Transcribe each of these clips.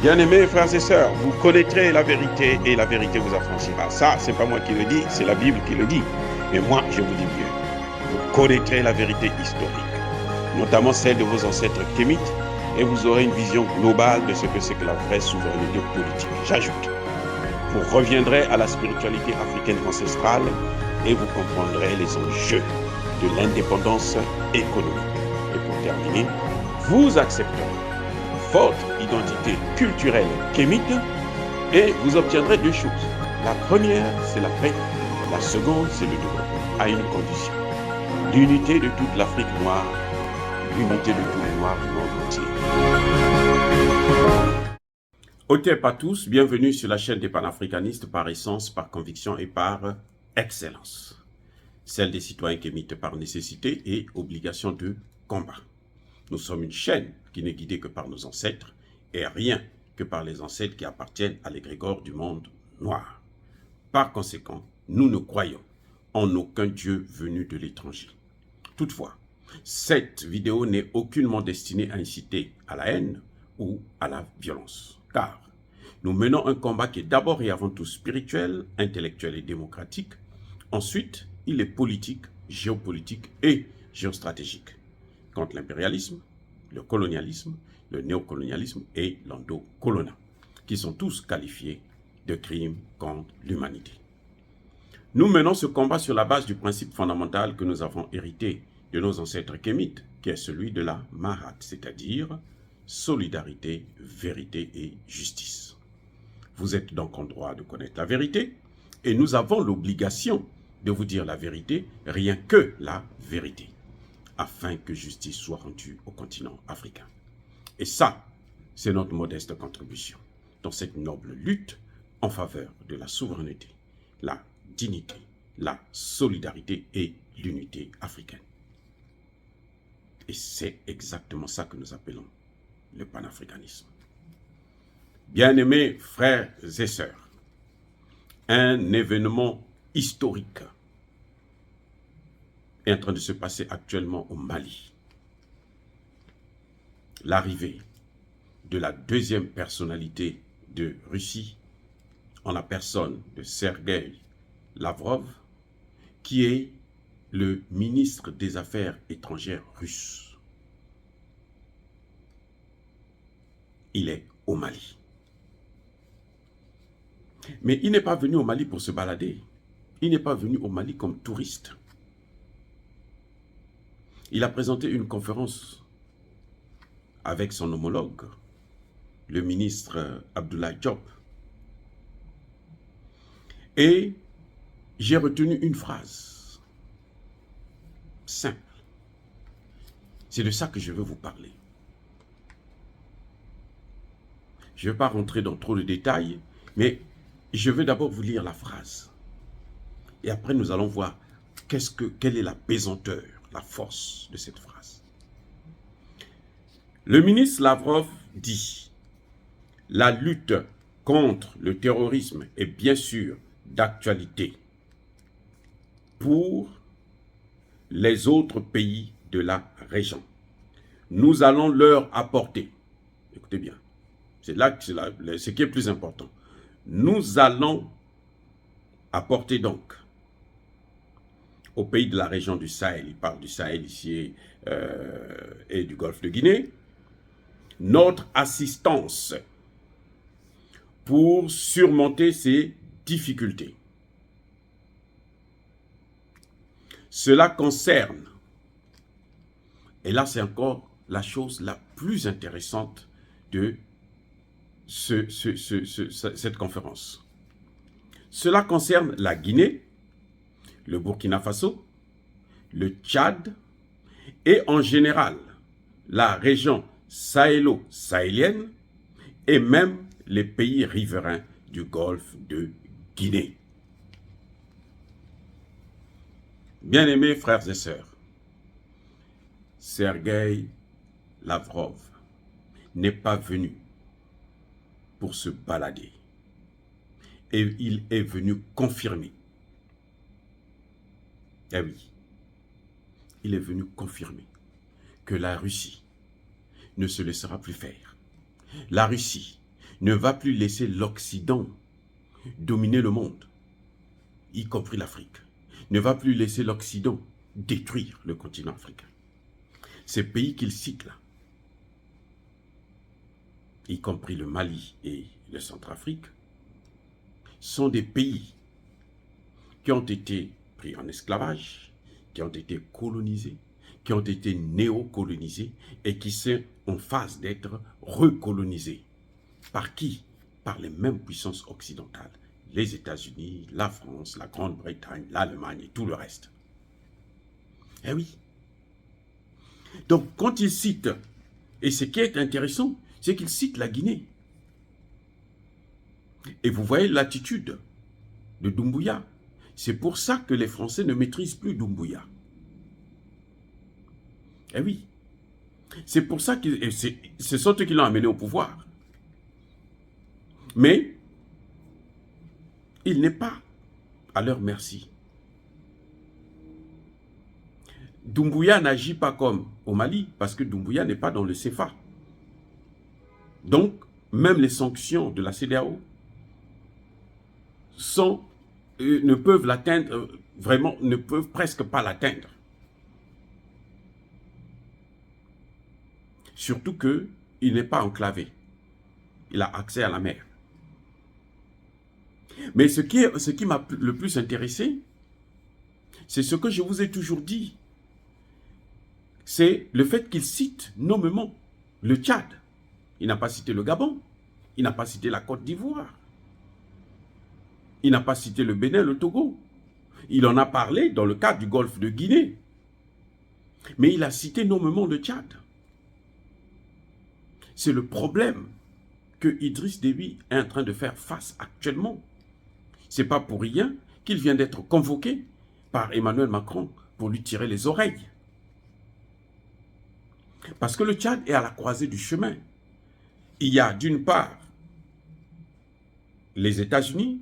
Bien-aimés frères et sœurs, vous connaîtrez la vérité et la vérité vous affranchira. Ça, c'est pas moi qui le dis, c'est la Bible qui le dit. Mais moi, je vous dis mieux. Vous connaîtrez la vérité historique, notamment celle de vos ancêtres kémites, et vous aurez une vision globale de ce que c'est que la vraie souveraineté politique. J'ajoute, vous reviendrez à la spiritualité africaine ancestrale et vous comprendrez les enjeux de l'indépendance économique. Et pour terminer, vous accepterez votre identité culturelle kémite et vous obtiendrez deux choses. La première, c'est la paix. La seconde, c'est le développement, à une condition. L'unité de toute l'Afrique noire, l'unité de tous les Noirs du monde entier. Hotep à tous, bienvenue sur la chaîne des panafricanistes par essence, par conviction et par excellence. Celle des citoyens kémites par nécessité et obligation de combat. Nous sommes une chaîne qui n'est guidée que par nos ancêtres et rien que par les ancêtres qui appartiennent à l'égrégore du monde noir. Par conséquent, nous ne croyons en aucun Dieu venu de l'étranger. Toutefois, cette vidéo n'est aucunement destinée à inciter à la haine ou à la violence, car nous menons un combat qui est d'abord et avant tout spirituel, intellectuel et démocratique. Ensuite, il est politique, géopolitique et géostratégique, contre l'impérialisme, le colonialisme, le néocolonialisme et l'endocoloniat, qui sont tous qualifiés de crimes contre l'humanité. Nous menons ce combat sur la base du principe fondamental que nous avons hérité de nos ancêtres kémites, qui est celui de la Mahat, c'est-à-dire solidarité, vérité et justice. Vous êtes donc en droit de connaître la vérité, et nous avons l'obligation de vous dire la vérité, rien que la vérité, afin que justice soit rendue au continent africain. Et ça, c'est notre modeste contribution dans cette noble lutte en faveur de la souveraineté, la dignité, la solidarité et l'unité africaine. Et c'est exactement ça que nous appelons le panafricanisme. Bien-aimés frères et sœurs, un événement historique est en train de se passer actuellement au Mali. L'arrivée de la deuxième personnalité de Russie en la personne de Sergueï Lavrov, qui est le ministre des Affaires étrangères russe. Il est au Mali. Mais il n'est pas venu au Mali pour se balader. Il n'est pas venu au Mali comme touriste. Il a présenté une conférence avec son homologue, le ministre Abdoulaye Diop. Et j'ai retenu une phrase simple. C'est de ça que je veux vous parler. Je ne vais pas rentrer dans trop de détails, mais je veux d'abord vous lire la phrase. Et après, nous allons voir quelle est la pesanteur, la force de cette phrase. Le ministre Lavrov dit « La lutte contre le terrorisme est bien sûr d'actualité pour les autres pays de la région. Nous allons leur apporter, écoutez bien, c'est là que ce qui est plus important, nous allons apporter donc aux pays de la région du Sahel, il parle du Sahel ici et du Golfe de Guinée, notre assistance pour surmonter ces difficultés. Cela concerne, et là c'est encore la chose la plus intéressante de cette conférence. Cela concerne la Guinée, le Burkina Faso, le Tchad et en général la région sahélo-sahélienne et même les pays riverains du Golfe de Guinée. Bien-aimés frères et sœurs, Sergueï Lavrov n'est pas venu pour se balader. Et il est venu confirmer. Eh oui, il est venu confirmer que la Russie ne se laissera plus faire. La Russie ne va plus laisser l'Occident dominer le monde, y compris l'Afrique. Ne va plus laisser l'Occident détruire le continent africain. Ces pays qu'il cite là, y compris le Mali et le Centrafrique, sont des pays qui ont été pris en esclavage, qui ont été colonisés, qui ont été néocolonisés et qui sont en phase d'être recolonisés. Par qui? Par les mêmes puissances occidentales. Les États-Unis, la France, la Grande-Bretagne, l'Allemagne et tout le reste. Eh oui. Donc, quand il cite, et ce qui est intéressant, c'est qu'il cite la Guinée. Et vous voyez l'attitude de Doumbouya. C'est pour ça que les Français ne maîtrisent plus Doumbouya. Eh oui. C'est pour ça que ce sont eux qui l'ont amené au pouvoir. Mais il n'est pas à leur merci. Doumbouya n'agit pas comme au Mali, parce que Doumbouya n'est pas dans le CFA. Donc, même les sanctions de la CEDEAO ne peuvent l'atteindre, vraiment, ne peuvent presque pas l'atteindre. Surtout qu'il n'est pas enclavé. Il a accès à la mer. Mais ce qui m'a le plus intéressé, c'est ce que je vous ai toujours dit. C'est le fait qu'il cite nommément le Tchad. Il n'a pas cité le Gabon. Il n'a pas cité la Côte d'Ivoire. Il n'a pas cité le Bénin, le Togo. Il en a parlé dans le cadre du golfe de Guinée. Mais il a cité nommément le Tchad. C'est le problème que Idriss Déby est en train de faire face actuellement. Ce n'est pas pour rien qu'il vient d'être convoqué par Emmanuel Macron pour lui tirer les oreilles. Parce que le Tchad est à la croisée du chemin. Il y a d'une part les États-Unis,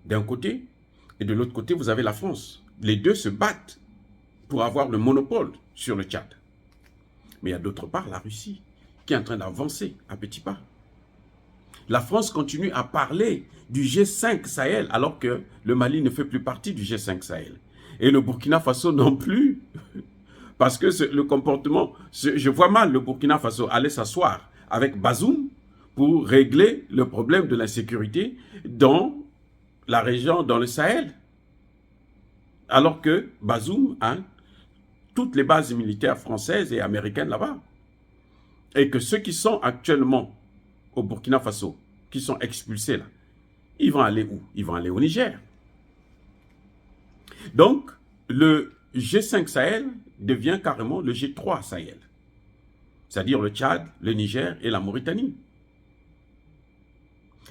d'un côté, et de l'autre côté, vous avez la France. Les deux se battent pour avoir le monopole sur le Tchad. Mais il y a d'autre part la Russie qui est en train d'avancer à petits pas. La France continue à parler du G5 Sahel alors que le Mali ne fait plus partie du G5 Sahel. Et le Burkina Faso non plus. Parce que le comportement, je vois mal le Burkina Faso aller s'asseoir avec Bazoum pour régler le problème de l'insécurité dans la région, dans le Sahel. Alors que Bazoum a toutes les bases militaires françaises et américaines là-bas. Et que ceux qui sont actuellement au Burkina Faso, qui sont expulsés là, ils vont aller où? Ils vont aller au Niger. Donc, le G5 Sahel devient carrément le G3 Sahel. C'est-à-dire le Tchad, le Niger et la Mauritanie.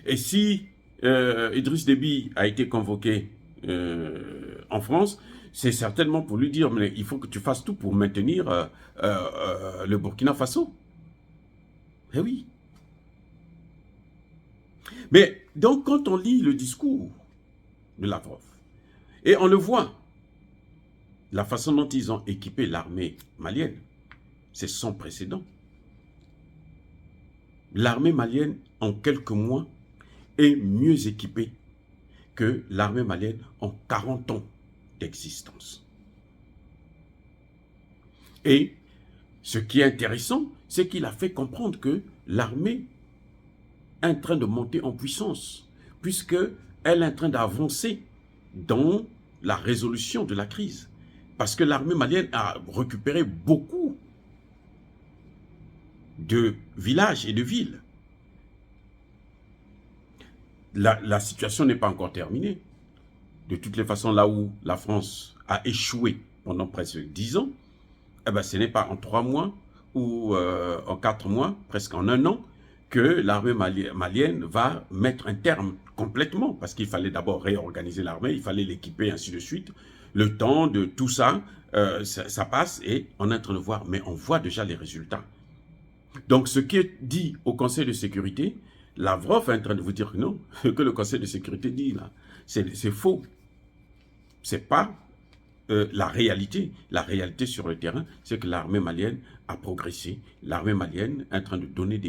Et si Idriss Déby a été convoqué en France, c'est certainement pour lui dire, mais il faut que tu fasses tout pour maintenir le Burkina Faso. Eh oui. Mais donc, quand on lit le discours de Lavrov, et on le voit, la façon dont ils ont équipé l'armée malienne, c'est sans précédent. L'armée malienne, en quelques mois, est mieux équipée que l'armée malienne en 40 ans d'existence. Et ce qui est intéressant, c'est qu'il a fait comprendre que l'armée est en train de monter en puissance, puisqu'elle est en train d'avancer dans la résolution de la crise. Parce que l'armée malienne a récupéré beaucoup de villages et de villes. La situation n'est pas encore terminée. De toutes les façons, là où la France a échoué pendant presque 10 ans, eh ben, ce n'est pas en 3 mois ou en 4 mois, presque en 1 an, que l'armée malienne va mettre un terme complètement, parce qu'il fallait d'abord réorganiser l'armée, il fallait l'équiper, ainsi de suite. Le temps de tout ça, ça passe et on est en train de voir, mais on voit déjà les résultats. Donc ce qui est dit au Conseil de sécurité, Lavrov est en train de vous dire que non, que le Conseil de sécurité dit là, c'est faux. C'est pas la réalité sur le terrain, c'est que l'armée malienne a progressé. L'armée malienne est en train de donner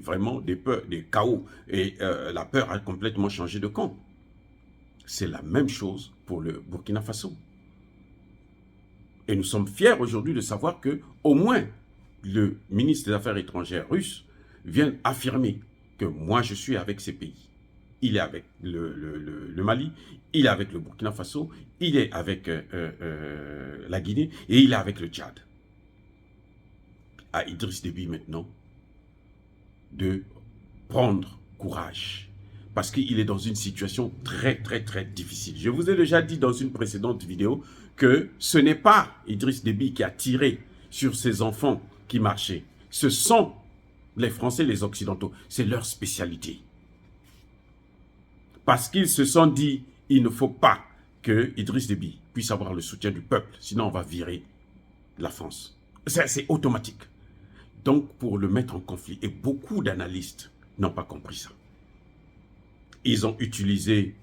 vraiment des peurs, des chaos. Et la peur a complètement changé de camp. C'est la même chose pour le Burkina Faso. Et nous sommes fiers aujourd'hui de savoir que, au moins, le ministre des Affaires étrangères russe vient affirmer que moi, je suis avec ces pays. Il est avec le Mali, il est avec le Burkina Faso, il est avec la Guinée et il est avec le Tchad. À Idriss Déby maintenant de prendre courage parce qu'il est dans une situation très difficile. Je vous ai déjà dit dans une précédente vidéo que ce n'est pas Idriss Déby qui a tiré sur ses enfants qui marchaient. Ce sont les Français, les Occidentaux. C'est leur spécialité. Parce qu'ils se sont dit, il ne faut pas que Idriss Déby puisse avoir le soutien du peuple, sinon on va virer la France. C'est automatique. Donc, pour le mettre en conflit, et beaucoup d'analystes n'ont pas compris ça. Ils ont utilisé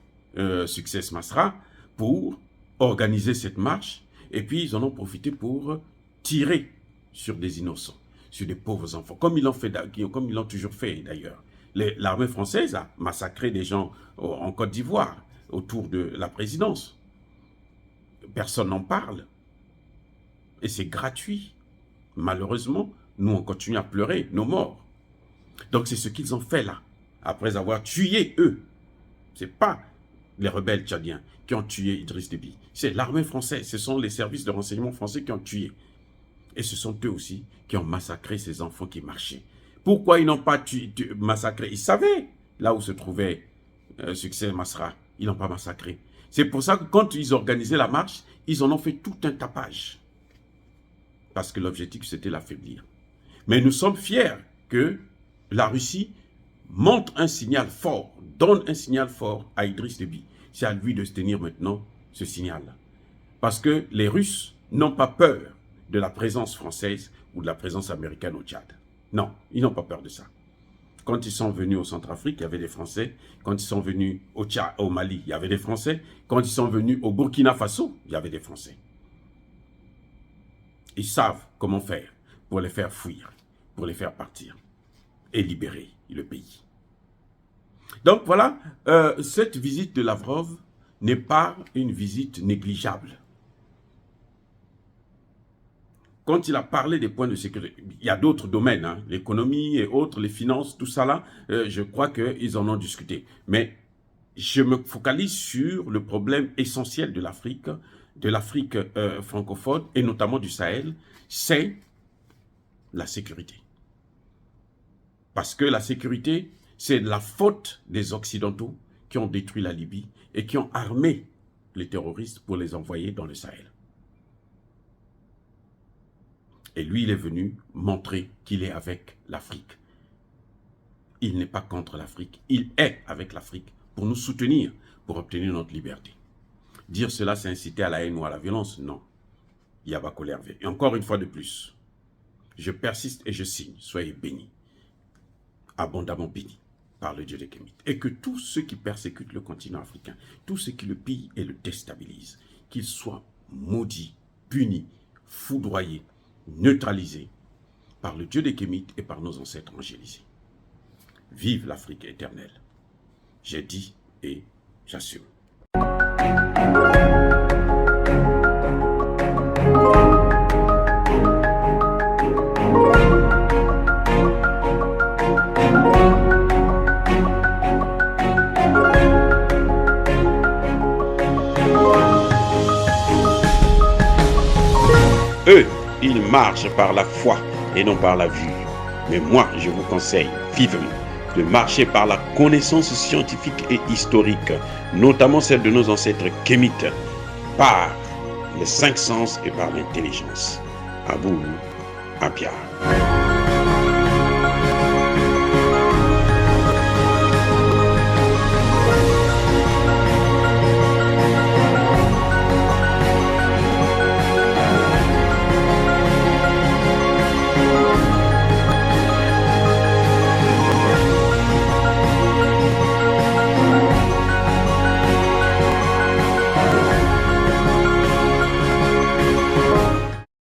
Succès Masra pour organiser cette marche, et puis ils en ont profité pour tirer sur des innocents, sur des pauvres enfants, comme ils l'ont toujours fait d'ailleurs. L'armée française a massacré des gens en Côte d'Ivoire, autour de la présidence. Personne n'en parle. Et c'est gratuit. Malheureusement, nous, on continue à pleurer nos morts. Donc, c'est ce qu'ils ont fait là, après avoir tué eux. Ce n'est pas les rebelles tchadiens qui ont tué Idriss Déby. C'est l'armée française, ce sont les services de renseignement français qui ont tué. Et ce sont eux aussi qui ont massacré ces enfants qui marchaient. Pourquoi ils n'ont pas massacré? Ils savaient là où se trouvait Succès Masra. Ils n'ont pas massacré. C'est pour ça que quand ils organisaient la marche, ils en ont fait tout un tapage. Parce que l'objectif, c'était l'affaiblir. Mais nous sommes fiers que la Russie montre un signal fort, donne un signal fort à Idriss Déby. C'est à lui de se tenir maintenant ce signal. Parce que les Russes n'ont pas peur de la présence française ou de la présence américaine au Tchad. Non, ils n'ont pas peur de ça. Quand ils sont venus au Centrafrique, il y avait des Français. Quand ils sont venus au Tchad, au Mali, il y avait des Français. Quand ils sont venus au Burkina Faso, il y avait des Français. Ils savent comment faire pour les faire fuir, pour les faire partir et libérer le pays. Donc voilà, cette visite de Lavrov n'est pas une visite négligeable. Quand il a parlé des points de sécurité, il y a d'autres domaines, hein, l'économie et autres, les finances, tout ça là, je crois qu'ils en ont discuté. Mais je me focalise sur le problème essentiel de l'Afrique francophone et notamment du Sahel, c'est la sécurité. Parce que la sécurité, c'est la faute des Occidentaux qui ont détruit la Libye et qui ont armé les terroristes pour les envoyer dans le Sahel. Et lui, il est venu montrer qu'il est avec l'Afrique. Il n'est pas contre l'Afrique, il est avec l'Afrique pour nous soutenir, pour obtenir notre liberté. Dire cela, c'est inciter à la haine ou à la violence? Non. Yabako Hervé. Et encore une fois de plus, je persiste et je signe, soyez bénis, abondamment bénis par le Dieu des Kémites. Et que tous ceux qui persécutent le continent africain, tous ceux qui le pillent et le déstabilisent, qu'ils soient maudits, punis, foudroyés, neutralisés par le Dieu des Kémites et par nos ancêtres angélisés. Vive l'Afrique éternelle. J'ai dit et j'assume. Eux, ils marchent par la foi et non par la vue. Mais moi, je vous conseille vivement de marcher par la connaissance scientifique et historique, notamment celle de nos ancêtres kémites, par les 5 sens et par l'intelligence. Abou Abia.